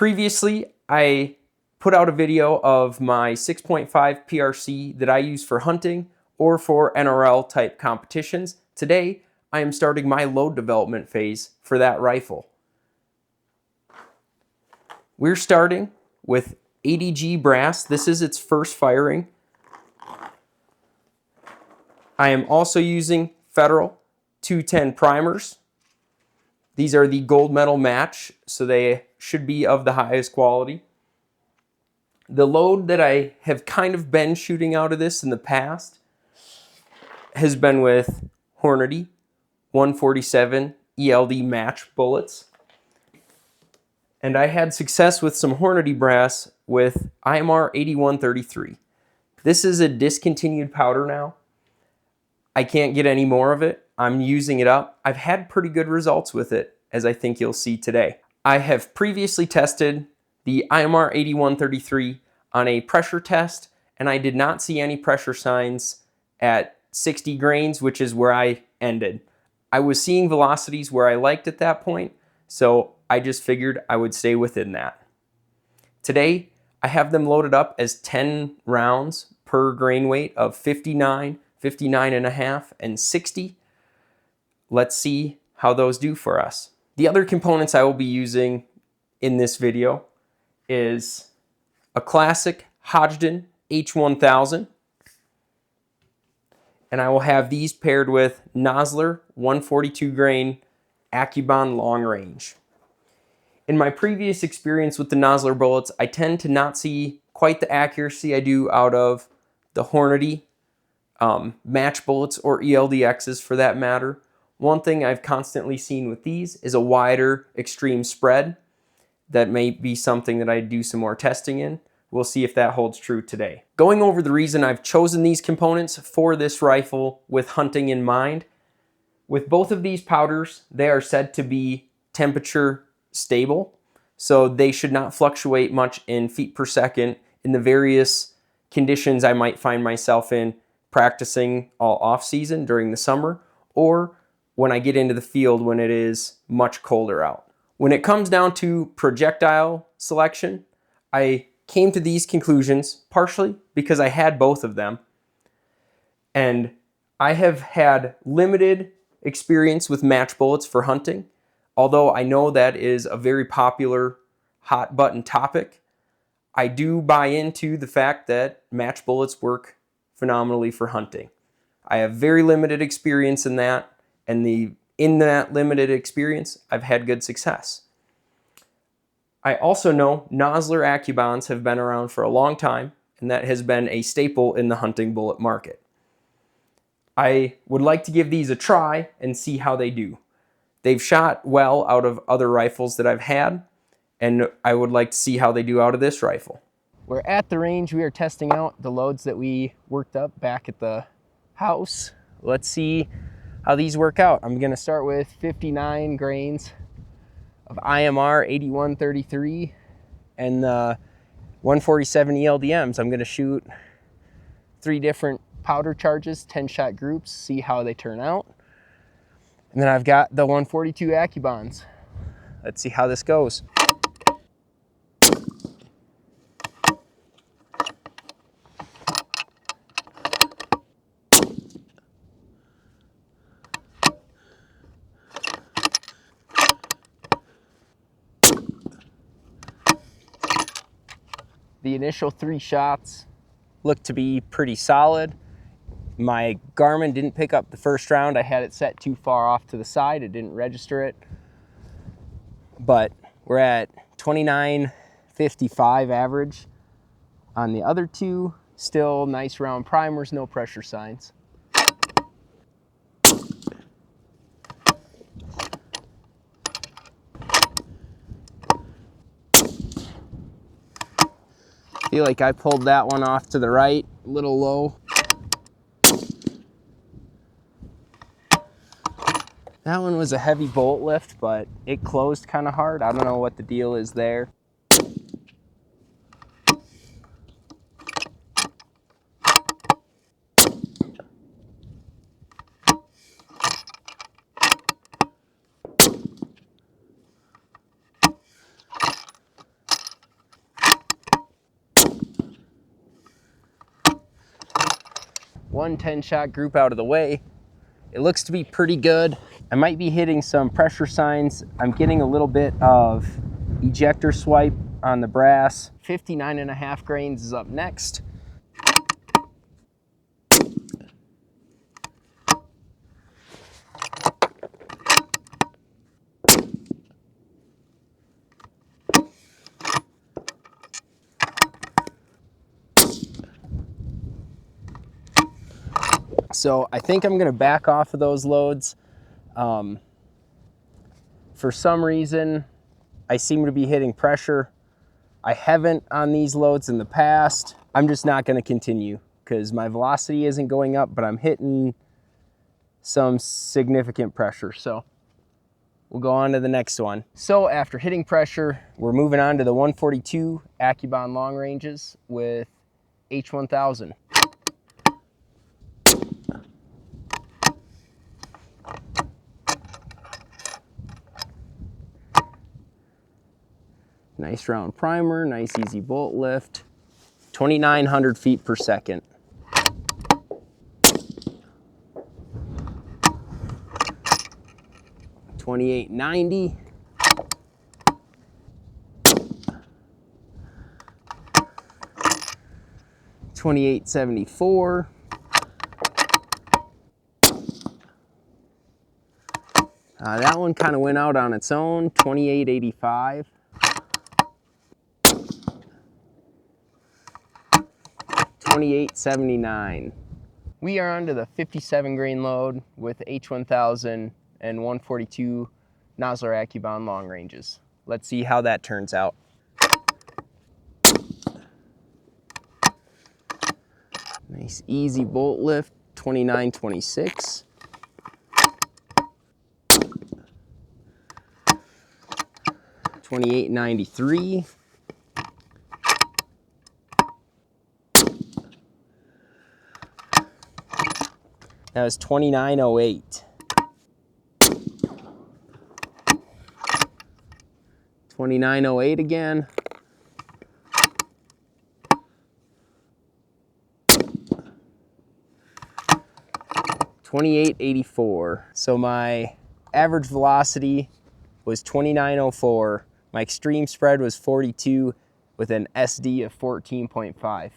Previously, I put out a video of my 6.5 PRC that I use for hunting or for NRL type competitions. Today, I am starting my load development phase for that rifle. We're starting with ADG brass. This is its first firing. I am also using Federal 210 primers. These are the gold medal match, so they should be of the highest quality. The load that I have kind of been shooting out of this in the past has been with Hornady 147 ELD match bullets. And I had success with some Hornady brass with IMR 8133. This is a discontinued powder now. I can't get any more of it. I'm using it up. I've had pretty good results with it, as I think you'll see today. I have previously tested the IMR 8133 on a pressure test, and I did not see any pressure signs at 60 grains, which is where I ended. I was seeing velocities where I liked at that point, so I just figured I would stay within that. Today, I have them loaded up as 10 rounds per grain weight of 59, 59.5, and 60. Let's see how those do for us. The other components I will be using in this video is a classic Hodgdon H1000. And I will have these paired with Nosler 142 grain accubond long range. In my previous experience with the Nosler bullets, I tend to not see quite the accuracy I do out of the Hornady match bullets or ELD-X's for that matter. One thing I've constantly seen with these is a wider extreme spread. That may be something that I do some more testing in. We'll see if that holds true today. Going over the reason I've chosen these components for this rifle with hunting in mind. With both of these powders, they are said to be temperature stable, so they should not fluctuate much in feet per second in the various conditions I might find myself in practicing all off season during the summer, or when I get into the field when it is much colder out. When it comes down to projectile selection, I came to these conclusions partially because I had both of them. And I have had limited experience with match bullets for hunting, although I know that is a very popular hot button topic. I do buy into the fact that match bullets work phenomenally for hunting. I have very limited experience in that, and in that limited experience, I've had good success. I also know Nosler accubonds have been around for a long time, and that has been a staple in the hunting bullet market. I would like to give these a try and see how they do. They've shot well out of other rifles that I've had, and I would like to see how they do out of this rifle. We're at the range. We are testing out the loads that we worked up back at the house. Let's see how these work out. I'm going to start with 59 grains of IMR 8133 and the 147 ELD-Ms. I'm going to shoot 3 different powder charges, 10-shot groups, see how they turn out. And then I've got the 142 accubonds. Let's see how this goes. The initial 3 shots looked to be pretty solid. My Garmin didn't pick up the first round. I had it set too far off to the side. It didn't register it. But we're at 29.55 average on the other 2. Still nice round primers, no pressure signs. Feel like I pulled that one off to the right, a little low. That one was a heavy bolt lift, but it closed kind of hard. I don't know what the deal is there. one 10-shot group out of the way. It looks to be pretty good. I might be hitting some pressure signs. I'm getting a little bit of ejector swipe on the brass. 59.5 grains is up next. So I think I'm gonna back off of those loads. For some reason, I seem to be hitting pressure. I haven't on these loads in the past. I'm just not gonna continue because my velocity isn't going up, but I'm hitting some significant pressure. So we'll go on to the next one. So after hitting pressure, we're moving on to the 142 accubond long ranges with H1000. Nice round primer, nice easy bolt lift. 2,900 feet per second. $28.90. $28.74. That one kind of went out on its own. $28.85. $28.79. We are onto the 57 grain load with H1000 and 142 Nosler accubond long ranges. Let's see how that turns out. Nice easy bolt lift, 29.26. $28.93. That was $29.08. $29.08 again. $28.84. So my average velocity was 29.04. My extreme spread was 42 with an SD of 14.5.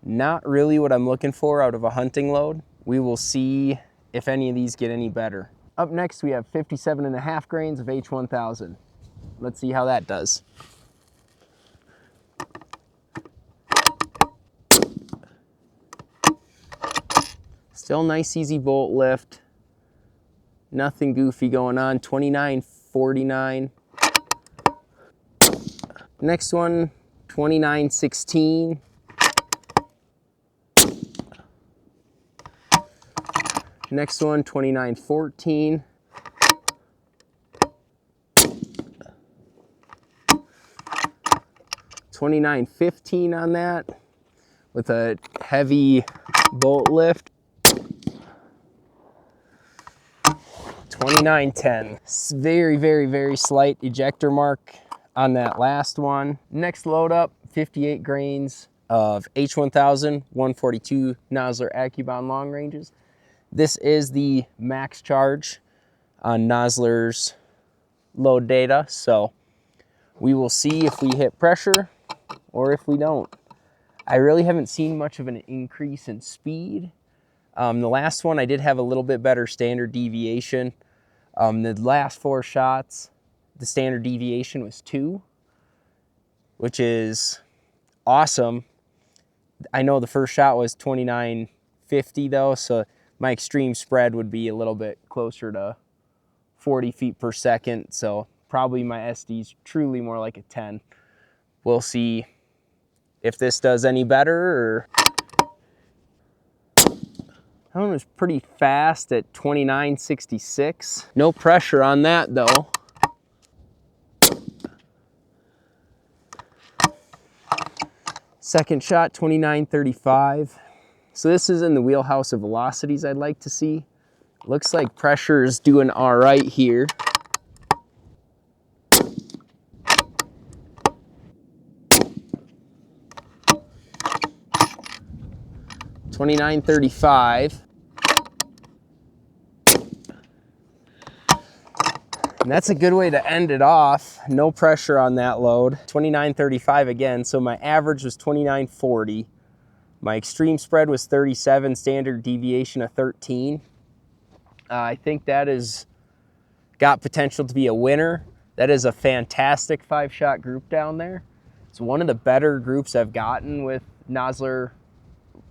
Not really what I'm looking for out of a hunting load. We will see if any of these get any better. Up next, we have 57.5 grains of H1000. Let's see how that does. Still nice easy bolt lift. Nothing goofy going on. $29.49. Next one, $29.16. Next one, $29.14. $29.15 on that with a heavy bolt lift. $29.10. Very, very, very slight ejector mark on that last one. Next load up, 58 grains of H1000, 142 Nosler accubond long ranges. This is the max charge on Nosler's load data, so we will see if we hit pressure or if we don't. I really haven't seen much of an increase in speed. The last one I did have a little bit better standard deviation. The last 4 shots, the standard deviation was 2, which is awesome. I know the first shot was 29.50 though, so my extreme spread would be a little bit closer to 40 feet per second, so probably my SD's truly more like a 10. We'll see if this does any better. Or that one was pretty fast at 29.66. No pressure on that though. Second shot, 29.35. So this is in the wheelhouse of velocities I'd like to see. Looks like pressure is doing all right here. 29.35. And that's a good way to end it off. No pressure on that load. 29.35 again, so my average was 29.40. My extreme spread was 37, standard deviation of 13. I think that has got potential to be a winner. That is a fantastic 5-shot group down there. It's one of the better groups I've gotten with Nosler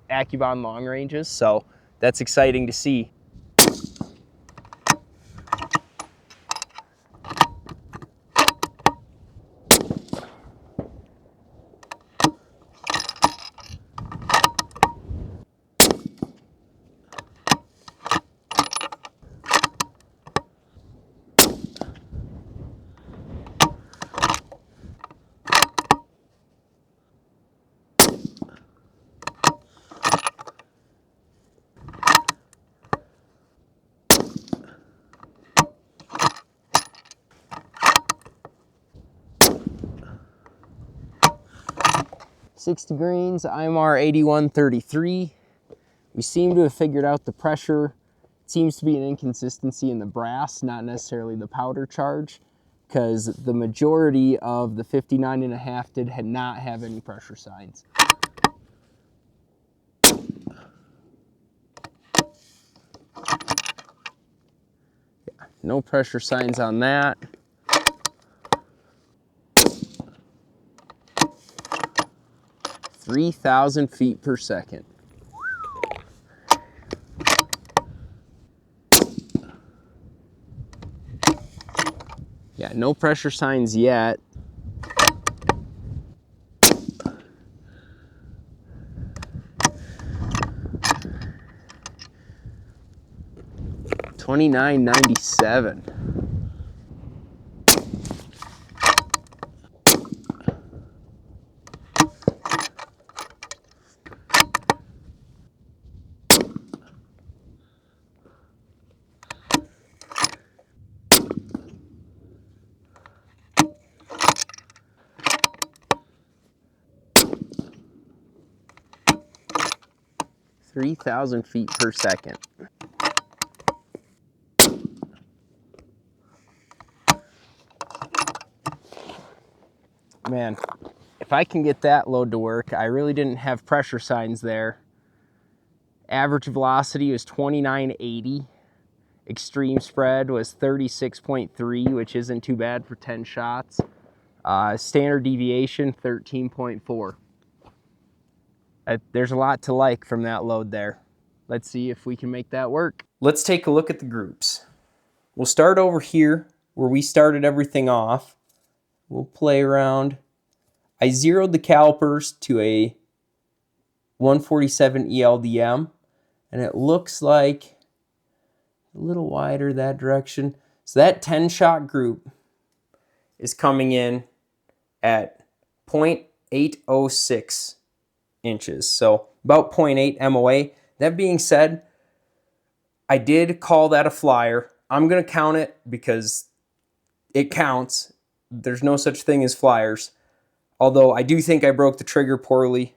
accubond long ranges, so that's exciting to see. .60 grains, IMR 8133. We seem to have figured out the pressure. It seems to be an inconsistency in the brass, not necessarily the powder charge, because the majority of the 59.5 did not have any pressure signs. Yeah, no pressure signs on that. .3,000 feet per second. Yeah, no pressure signs yet. $29.97. .3,000 feet per second. Man, if I can get that load to work, I really didn't have pressure signs there. Average velocity was 29.80. Extreme spread was 36.3, which isn't too bad for 10 shots. Standard deviation, 13.4. There's a lot to like from that load there. Let's see if we can make that work. Let's take a look at the groups. We'll start over here where we started everything off. We'll play around. I zeroed the calipers to a 147 ELD-M, and it looks like a little wider that direction. So that 10-shot group is coming in at 0.806 inches, so about 0.8 MOA. That being said, I did call that a flyer. I'm going to count it because it counts. There's no such thing as flyers, although I do think I broke the trigger poorly.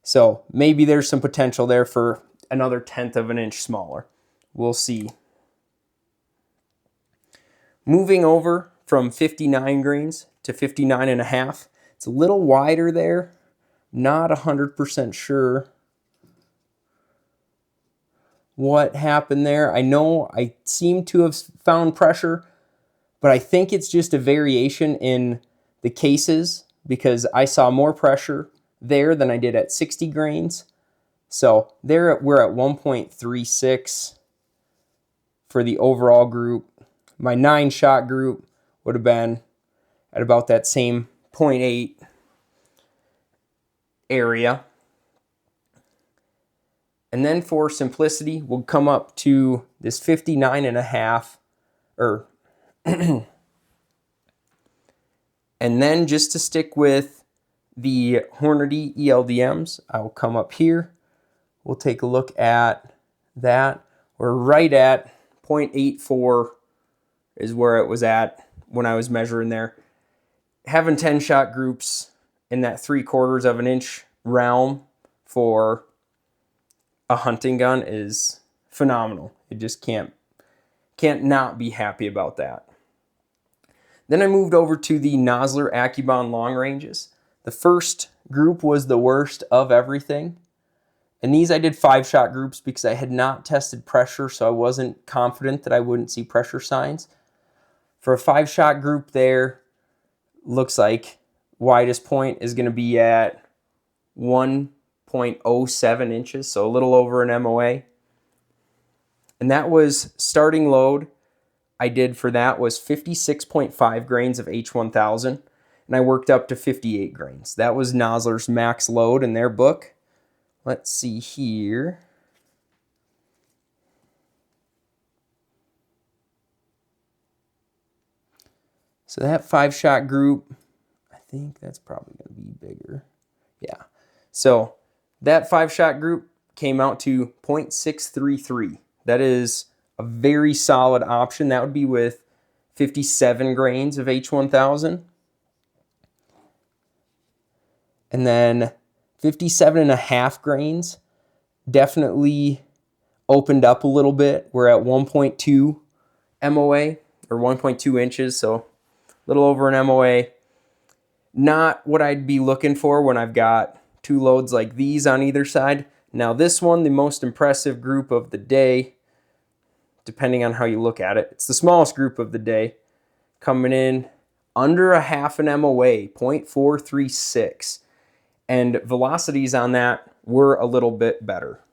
So maybe there's some potential there for another 1/10 of an inch smaller. We'll see. Moving over from 59 grains to 59.5. It's a little wider there. Not 100% sure what happened there. I know I seem to have found pressure, but I think it's just a variation in the cases because I saw more pressure there than I did at 60 grains. So there we're at 1.36 for the overall group. My 9-shot group would have been at about that same 0.8 area. And then for simplicity, we'll come up to this 59.5, or and then just to stick with the Hornady ELD-Ms, I'll come up here. We'll take a look at that. We're right at 0.84 is where it was at when I was measuring there. Having 10-shot groups in that 3/4 of an inch realm for a hunting gun is phenomenal. You just can't not be happy about that. Then I moved over to the Nosler accubond long ranges. The first group was the worst of everything. And these I did 5-shot groups because I had not tested pressure, so I wasn't confident that I wouldn't see pressure signs. For a 5-shot group there, looks like widest point is going to be at 1.07 inches, so a little over an MOA. And that was starting load I did for that was 56.5 grains of H1000, and I worked up to 58 grains. That was Nosler's max load in their book. Let's see here. So that 5-shot group, I think that's probably going to be bigger. Yeah. So that 5-shot group came out to 0.633. That is a very solid option. That would be with 57 grains of H1000. And then 57.5 grains definitely opened up a little bit. We're at 1.2 MOA, or 1.2 inches, so a little over an MOA. Not what I'd be looking for when I've got two loads like these on either side. Now this one, the most impressive group of the day, depending on how you look at it. It's the smallest group of the day, coming in under a half an MOA, 0.436. And velocities on that were a little bit better.